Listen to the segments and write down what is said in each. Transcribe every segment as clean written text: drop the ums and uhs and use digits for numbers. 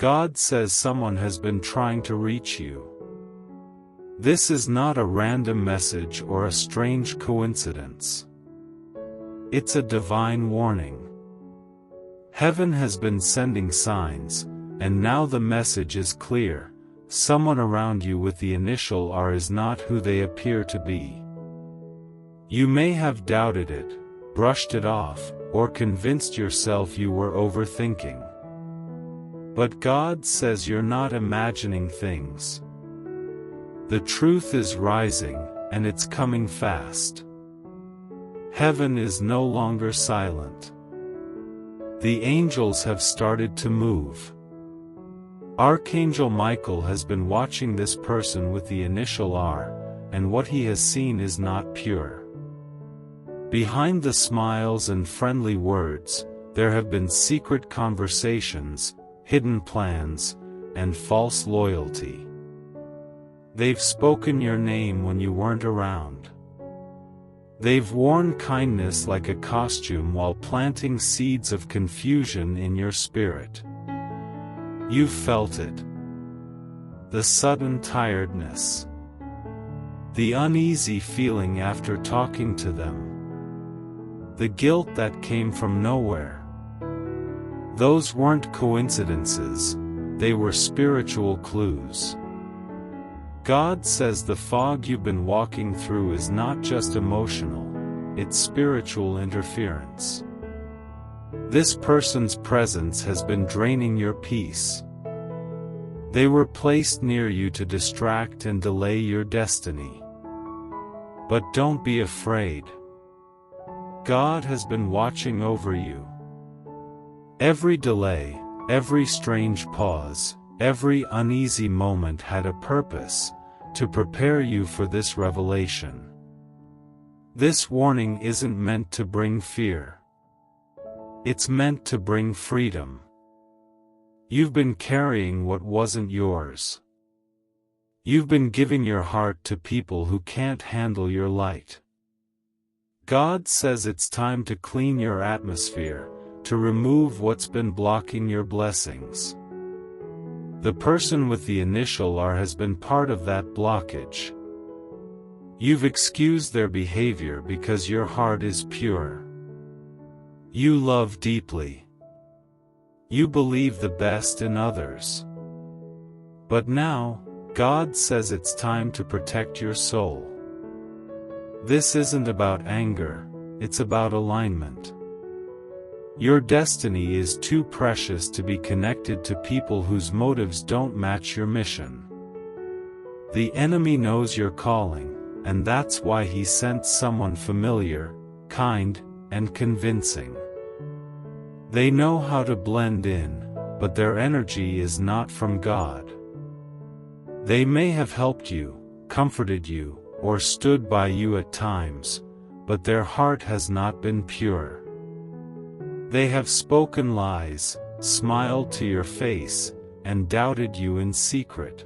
God says someone has been trying to reach you. This is not a random message or a strange coincidence. It's a divine warning. Heaven has been sending signs, and now the message is clear. Someone around you with the initial R is not who they appear to be. You may have doubted it, brushed it off, or convinced yourself you were overthinking. But God says you're not imagining things. The truth is rising, and it's coming fast. Heaven is no longer silent. The angels have started to move. Archangel Michael has been watching this person with the initial R, and what he has seen is not pure. Behind the smiles and friendly words, there have been secret conversations, hidden plans, and false loyalty. They've spoken your name when you weren't around. They've worn kindness like a costume while planting seeds of confusion in your spirit. You've felt it. The sudden tiredness. The uneasy feeling after talking to them. The guilt that came from nowhere. Those weren't coincidences, they were spiritual clues. God says the fog you've been walking through is not just emotional, it's spiritual interference. This person's presence has been draining your peace. They were placed near you to distract and delay your destiny. But don't be afraid. God has been watching over you. Every delay, every strange pause, every uneasy moment had a purpose, to prepare you for this revelation. This warning isn't meant to bring fear. It's meant to bring freedom. You've been carrying what wasn't yours. You've been giving your heart to people who can't handle your light. God says it's time to clean your atmosphere, to remove what's been blocking your blessings. The person with the initial R has been part of that blockage. You've excused their behavior because your heart is pure. You love deeply. You believe the best in others. But now, God says it's time to protect your soul. This isn't about anger, it's about alignment. Your destiny is too precious to be connected to people whose motives don't match your mission. The enemy knows your calling, and that's why he sent someone familiar, kind, and convincing. They know how to blend in, but their energy is not from God. They may have helped you, comforted you, or stood by you at times, but their heart has not been pure. They have spoken lies, smiled to your face, and doubted you in secret.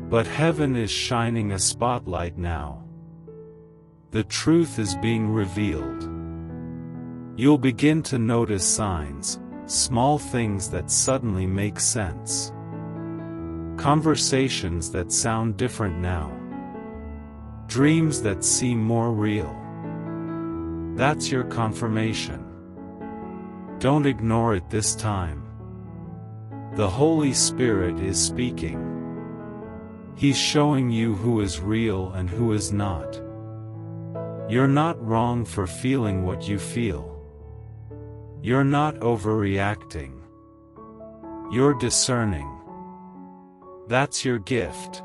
But heaven is shining a spotlight now. The truth is being revealed. You'll begin to notice signs, small things that suddenly make sense. Conversations that sound different now. Dreams that seem more real. That's your confirmation. Don't ignore it this time. The Holy Spirit is speaking. He's showing you who is real and who is not. You're not wrong for feeling what you feel. You're not overreacting. You're discerning. That's your gift.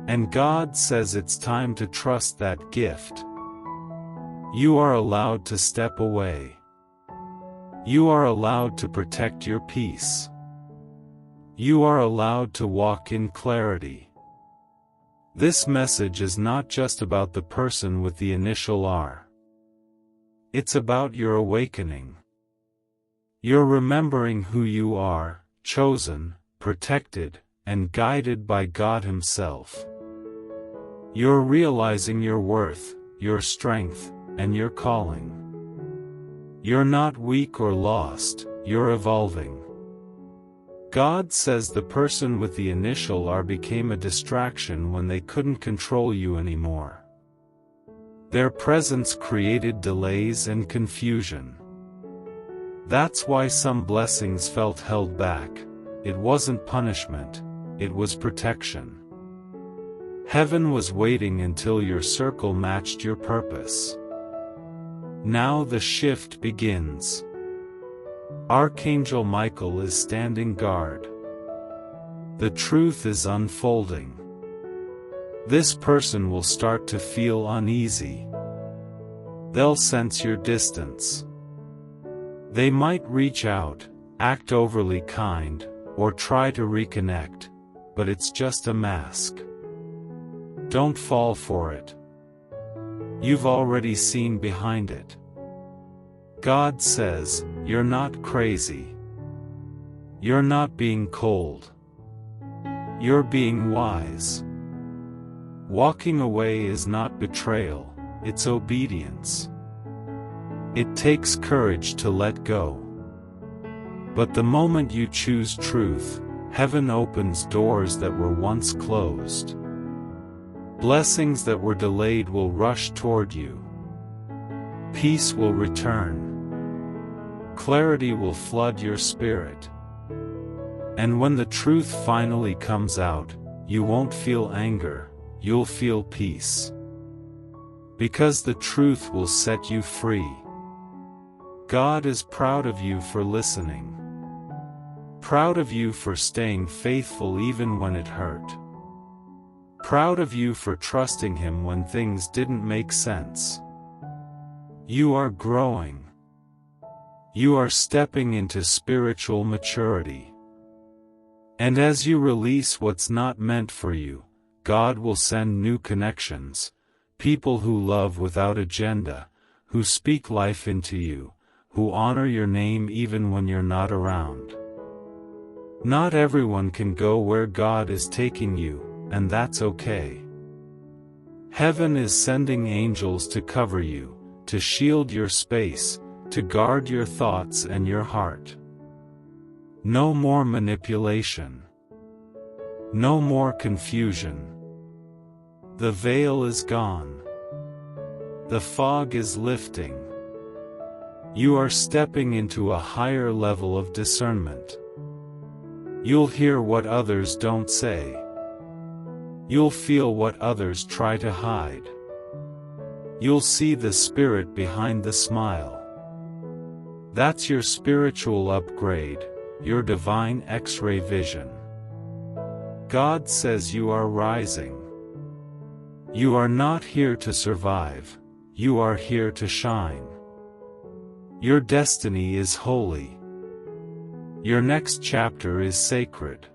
And God says it's time to trust that gift. You are allowed to step away. You are allowed to protect your peace. You are allowed to walk in clarity. This message is not just about the person with the initial R. It's about your awakening. You're remembering who you are, chosen, protected, and guided by God Himself. You're realizing your worth, your strength, and your calling. You're not weak or lost, you're evolving. God says the person with the initial R became a distraction when they couldn't control you anymore. Their presence created delays and confusion. That's why some blessings felt held back. It wasn't punishment, it was protection. Heaven was waiting until your circle matched your purpose. Now the shift begins. Archangel Michael is standing guard. The truth is unfolding. This person will start to feel uneasy. They'll sense your distance. They might reach out, act overly kind, or try to reconnect, but it's just a mask. Don't fall for it. You've already seen behind it. God says, you're not crazy. You're not being cold. You're being wise. Walking away is not betrayal, it's obedience. It takes courage to let go. But the moment you choose truth, heaven opens doors that were once closed. Blessings that were delayed will rush toward you. Peace will return. Clarity will flood your spirit. And when the truth finally comes out, you won't feel anger, you'll feel peace. Because the truth will set you free. God is proud of you for listening. Proud of you for staying faithful even when it hurt. Proud of you for trusting Him when things didn't make sense. You are growing. You are stepping into spiritual maturity. And as you release what's not meant for you, God will send new connections, people who love without agenda, who speak life into you, who honor your name even when you're not around. Not everyone can go where God is taking you, and that's okay. Heaven is sending angels to cover you, to shield your space, to guard your thoughts and your heart. No more manipulation. No more confusion. The veil is gone. The fog is lifting. You are stepping into a higher level of discernment. You'll hear what others don't say. You'll feel what others try to hide. You'll see the spirit behind the smile. That's your spiritual upgrade, your divine X-ray vision. God says you are rising. You are not here to survive, you are here to shine. Your destiny is holy. Your next chapter is sacred.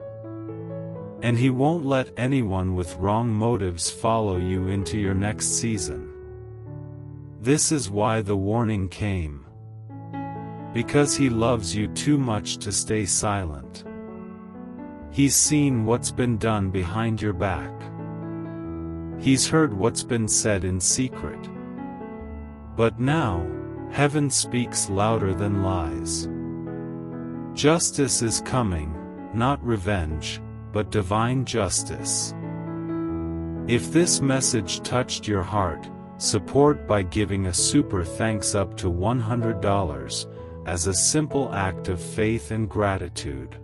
And He won't let anyone with wrong motives follow you into your next season. This is why the warning came. Because He loves you too much to stay silent. He's seen what's been done behind your back. He's heard what's been said in secret. But now, heaven speaks louder than lies. Justice is coming, not revenge, but divine justice. If this message touched your heart, support by giving a super thanks up to $100, as a simple act of faith and gratitude.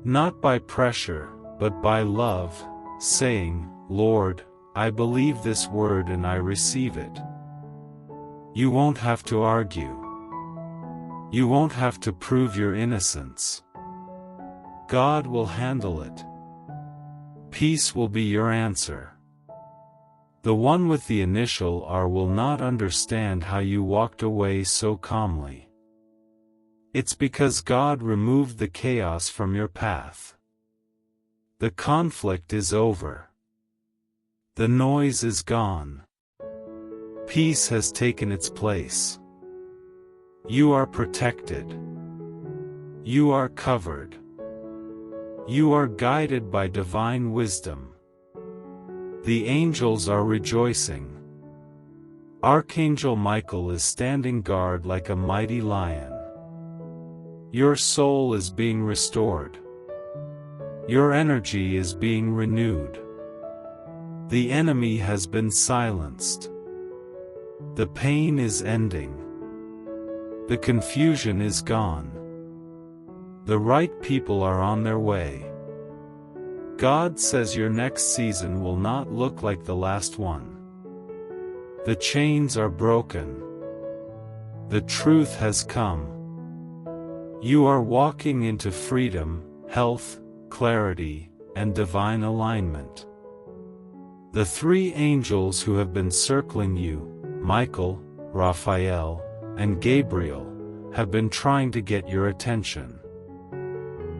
Not by pressure, but by love, saying, Lord, I believe this word and I receive it. You won't have to argue. You won't have to prove your innocence. God will handle it. Peace will be your answer. The one with the initial R will not understand how you walked away so calmly. It's because God removed the chaos from your path. The conflict is over. The noise is gone. Peace has taken its place. You are protected. You are covered. You are guided by divine wisdom. The angels are rejoicing. Archangel Michael is standing guard like a mighty lion. Your soul is being restored. Your energy is being renewed. The enemy has been silenced. The pain is ending. The confusion is gone. The right people are on their way. God says your next season will not look like the last one. The chains are broken. The truth has come. You are walking into freedom, health, clarity, and divine alignment. The three angels who have been circling you, Michael, Raphael, and Gabriel, have been trying to get your attention.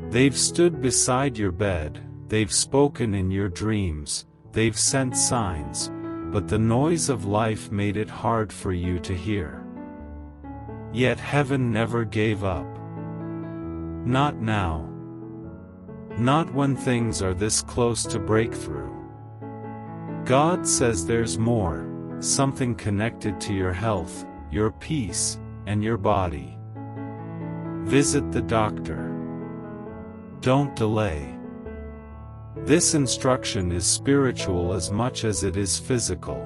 They've stood beside your bed, they've spoken in your dreams, they've sent signs, but the noise of life made it hard for you to hear. Yet heaven never gave up. Not now. Not when things are this close to breakthrough. God says there's more, something connected to your health, your peace, and your body. Visit the doctor. Don't delay. This instruction is spiritual as much as it is physical.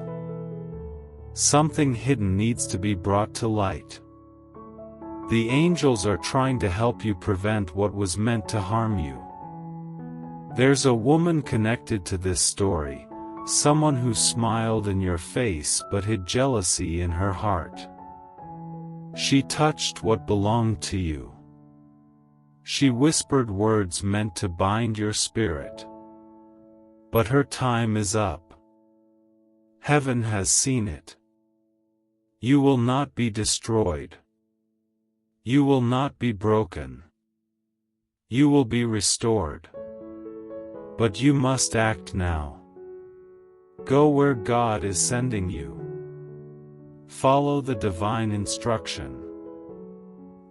Something hidden needs to be brought to light. The angels are trying to help you prevent what was meant to harm you. There's a woman connected to this story, someone who smiled in your face but hid jealousy in her heart. She touched what belonged to you. She whispered words meant to bind your spirit. But her time is up. Heaven has seen it. You will not be destroyed. You will not be broken. You will be restored. But you must act now. Go where God is sending you. Follow the divine instruction.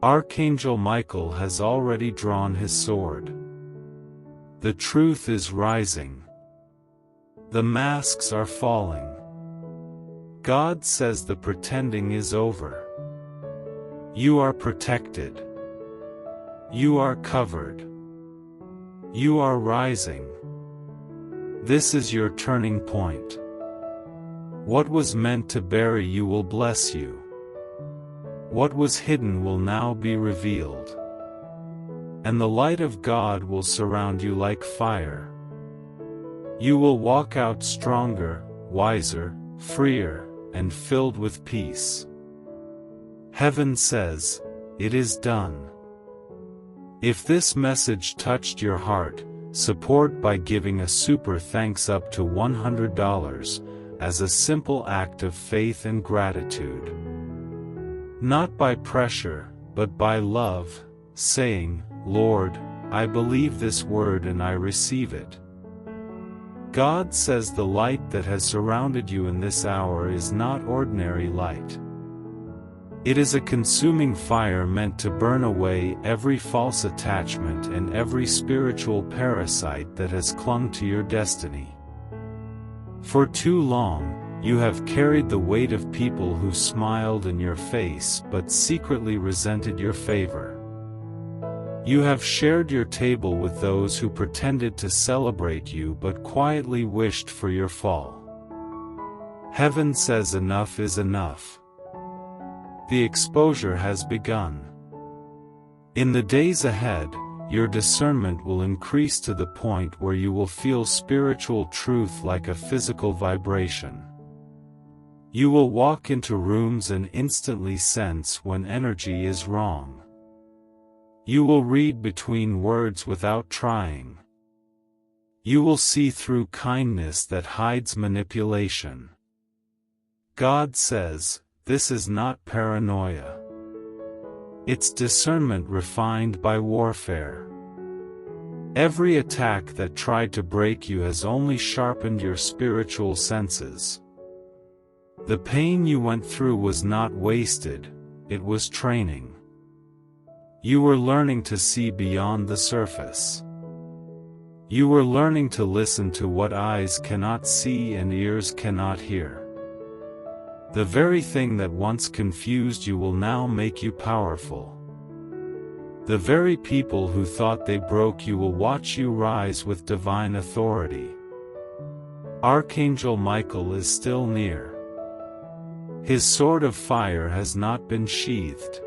Archangel Michael has already drawn his sword. The truth is rising. The masks are falling. God says the pretending is over. You are protected. You are covered. You are rising. This is your turning point. What was meant to bury you will bless you. What was hidden will now be revealed. And the light of God will surround you like fire. You will walk out stronger, wiser, freer, and filled with peace. Heaven says, "It is done." If this message touched your heart, support by giving a super thanks up to $100 as a simple act of faith and gratitude. Not by pressure, but by love, saying, "Lord, I believe this word and I receive it." God says the light that has surrounded you in this hour is not ordinary light. It is a consuming fire meant to burn away every false attachment and every spiritual parasite that has clung to your destiny. For too long, you have carried the weight of people who smiled in your face but secretly resented your favor. You have shared your table with those who pretended to celebrate you but quietly wished for your fall. Heaven says enough is enough. The exposure has begun. In the days ahead, your discernment will increase to the point where you will feel spiritual truth like a physical vibration. You will walk into rooms and instantly sense when energy is wrong. You will read between words without trying. You will see through kindness that hides manipulation. God says, this is not paranoia. It's discernment refined by warfare. Every attack that tried to break you has only sharpened your spiritual senses. The pain you went through was not wasted, it was training. You were learning to see beyond the surface. You were learning to listen to what eyes cannot see and ears cannot hear. The very thing that once confused you will now make you powerful. The very people who thought they broke you will watch you rise with divine authority. Archangel Michael is still near. His sword of fire has not been sheathed.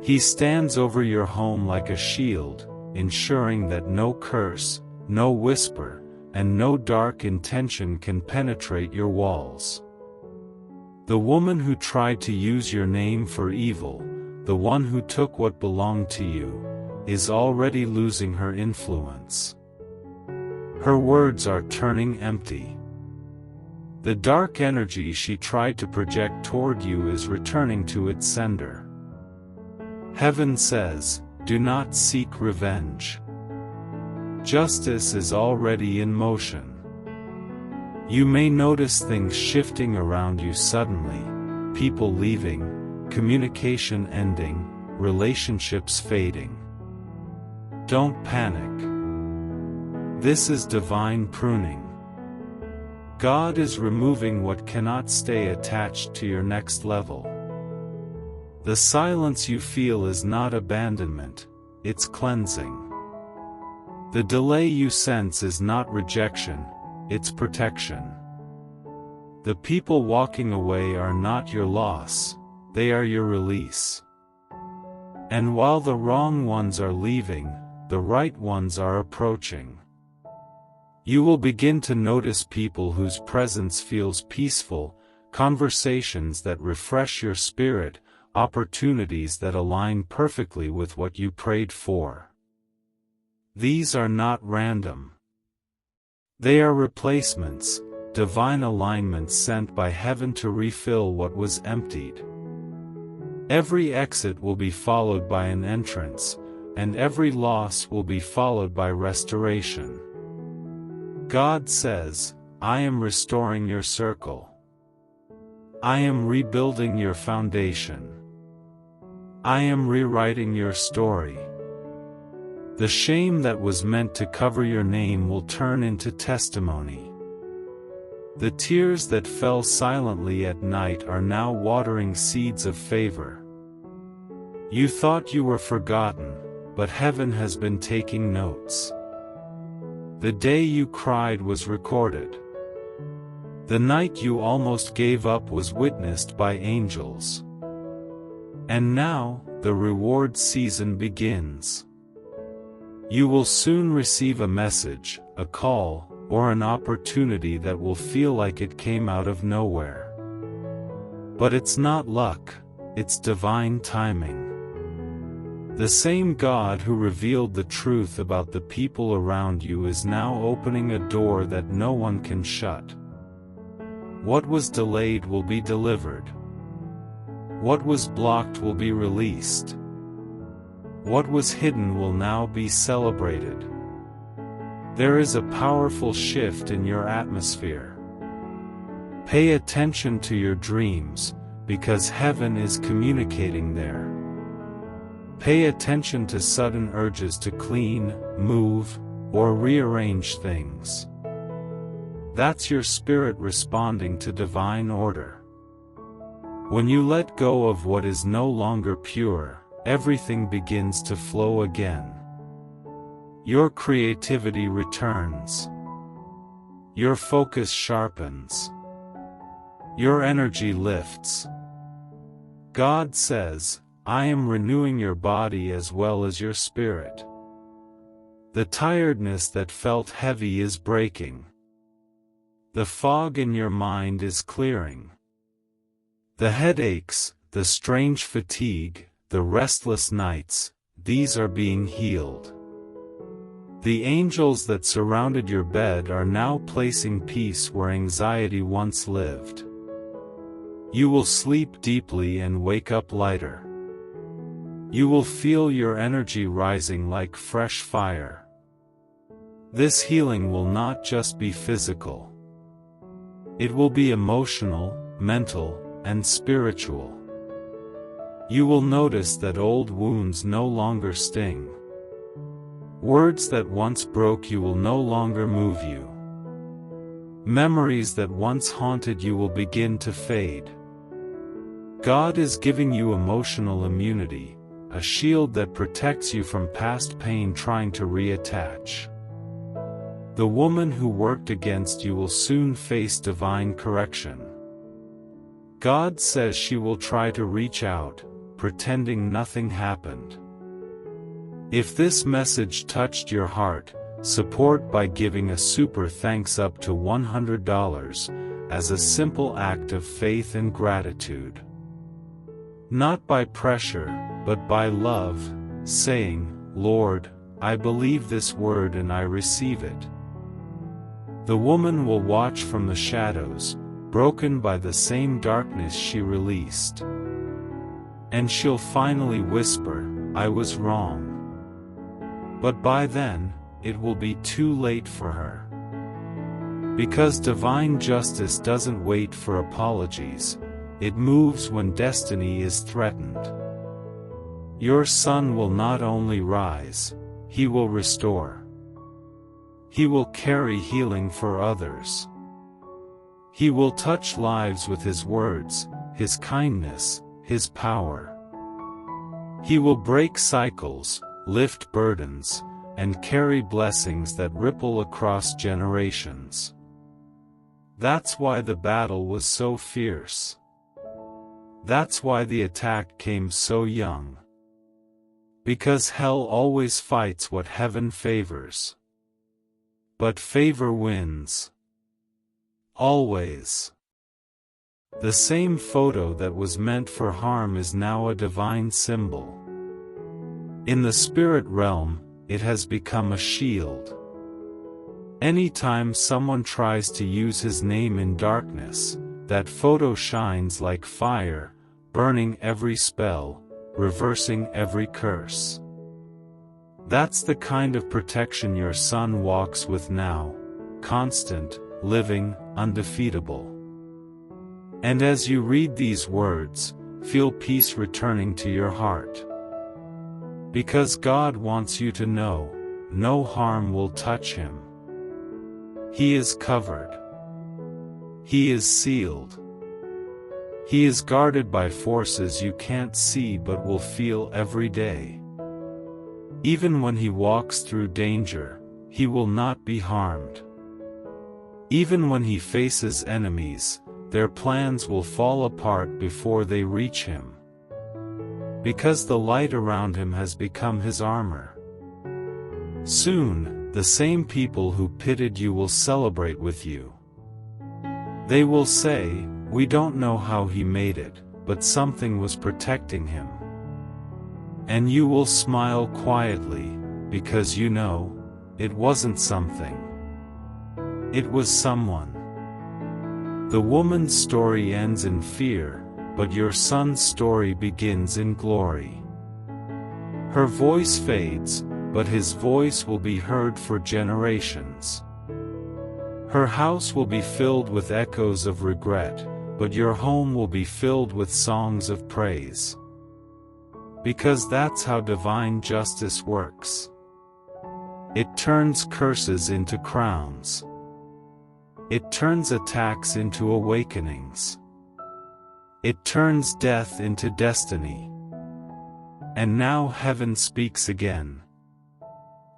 He stands over your home like a shield, ensuring that no curse, no whisper, and no dark intention can penetrate your walls. The woman who tried to use your name for evil, the one who took what belonged to you, is already losing her influence. Her words are turning empty. The dark energy she tried to project toward you is returning to its sender. Heaven says, do not seek revenge. Justice is already in motion. You may notice things shifting around you suddenly, people leaving, communication ending, relationships fading. Don't panic. This is divine pruning. God is removing what cannot stay attached to your next level. The silence you feel is not abandonment, it's cleansing. The delay you sense is not rejection, it's protection. The people walking away are not your loss, they are your release. And while the wrong ones are leaving, the right ones are approaching. You will begin to notice people whose presence feels peaceful, conversations that refresh your spirit, opportunities that align perfectly with what you prayed for. These are not random. They are replacements, divine alignments sent by heaven to refill what was emptied. Every exit will be followed by an entrance, and every loss will be followed by restoration. God says, I am restoring your circle. I am rebuilding your foundation. I am rewriting your story. The shame that was meant to cover your name will turn into testimony. The tears that fell silently at night are now watering seeds of favor. You thought you were forgotten, but heaven has been taking notes. The day you cried was recorded. The night you almost gave up was witnessed by angels. And now, the reward season begins. You will soon receive a message, a call, or an opportunity that will feel like it came out of nowhere. But it's not luck, it's divine timing. The same God who revealed the truth about the people around you is now opening a door that no one can shut. What was delayed will be delivered. What was blocked will be released. What was hidden will now be celebrated. There is a powerful shift in your atmosphere. Pay attention to your dreams, because heaven is communicating there. Pay attention to sudden urges to clean, move, or rearrange things. That's your spirit responding to divine order. When you let go of what is no longer pure, everything begins to flow again. Your creativity returns. Your focus sharpens. Your energy lifts. God says, I am renewing your body as well as your spirit. The tiredness that felt heavy is breaking. The fog in your mind is clearing. The headaches, the strange fatigue, the restless nights, these are being healed. The angels that surrounded your bed are now placing peace where anxiety once lived. You will sleep deeply and wake up lighter. You will feel your energy rising like fresh fire. This healing will not just be physical. It will be emotional, mental, and spiritual. You will notice that old wounds no longer sting. Words that once broke you will no longer move you. Memories that once haunted you will begin to fade. God is giving you emotional immunity, a shield that protects you from past pain trying to reattach. The woman who worked against you will soon face divine correction. God says she will try to reach out, pretending nothing happened. If this message touched your heart, support by giving a super thanks up to $100 as a simple act of faith and gratitude. Not by pressure, but by love, saying, "Lord, I believe this word and I receive it." The woman will watch from the shadows, broken by the same darkness she released. And she'll finally whisper, "I was wrong." But by then, it will be too late for her. Because divine justice doesn't wait for apologies, it moves when destiny is threatened. Your son will not only rise, he will restore. He will carry healing for others. He will touch lives with his words, his kindness, his power. He will break cycles, lift burdens, and carry blessings that ripple across generations. That's why the battle was so fierce. That's why the attack came so young. Because hell always fights what heaven favors. But favor wins. Always. The same photo that was meant for harm is now a divine symbol. In the spirit realm, it has become a shield. Anytime someone tries to use his name in darkness, that photo shines like fire, burning every spell, reversing every curse. That's the kind of protection your son walks with now, constant, living, undefeatable. And as you read these words, feel peace returning to your heart. Because God wants you to know, no harm will touch him. He is covered. He is sealed. He is guarded by forces you can't see but will feel every day. Even when he walks through danger, he will not be harmed. Even when he faces enemies, their plans will fall apart before they reach him. Because the light around him has become his armor. Soon, the same people who pitied you will celebrate with you. They will say, "We don't know how he made it, but something was protecting him." And you will smile quietly, because you know, it wasn't something. It was someone. The woman's story ends in fear, but your son's story begins in glory. Her voice fades, but his voice will be heard for generations. Her house will be filled with echoes of regret, but your home will be filled with songs of praise. Because that's how divine justice works. It turns curses into crowns. It turns attacks into awakenings. It turns death into destiny. And now heaven speaks again.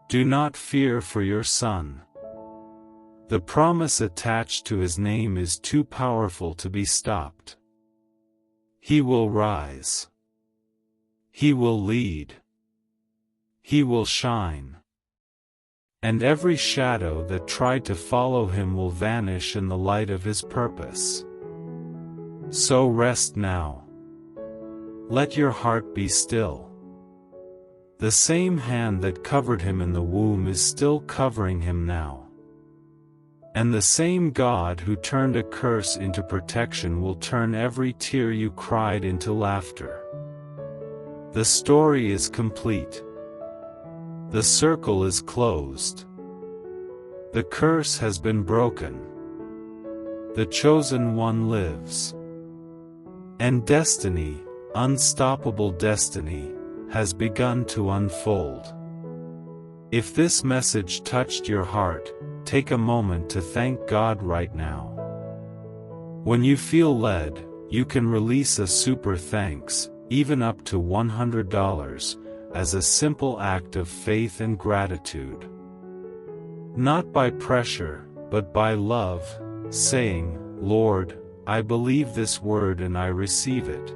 Do not fear for your son. The promise attached to his name is too powerful to be stopped. He will rise. He will lead. He will shine. And every shadow that tried to follow him will vanish in the light of his purpose. So rest now. Let your heart be still. The same hand that covered him in the womb is still covering him now. And the same God who turned a curse into protection will turn every tear you cried into laughter. The story is complete. The circle is closed. The curse has been broken. The chosen one lives. And destiny, unstoppable destiny, has begun to unfold. If this message touched your heart, take a moment to thank God right now. When you feel led, you can release a super thanks, even up to $100, as a simple act of faith and gratitude. Not by pressure, but by love, saying, "Lord, I believe this word and I receive it."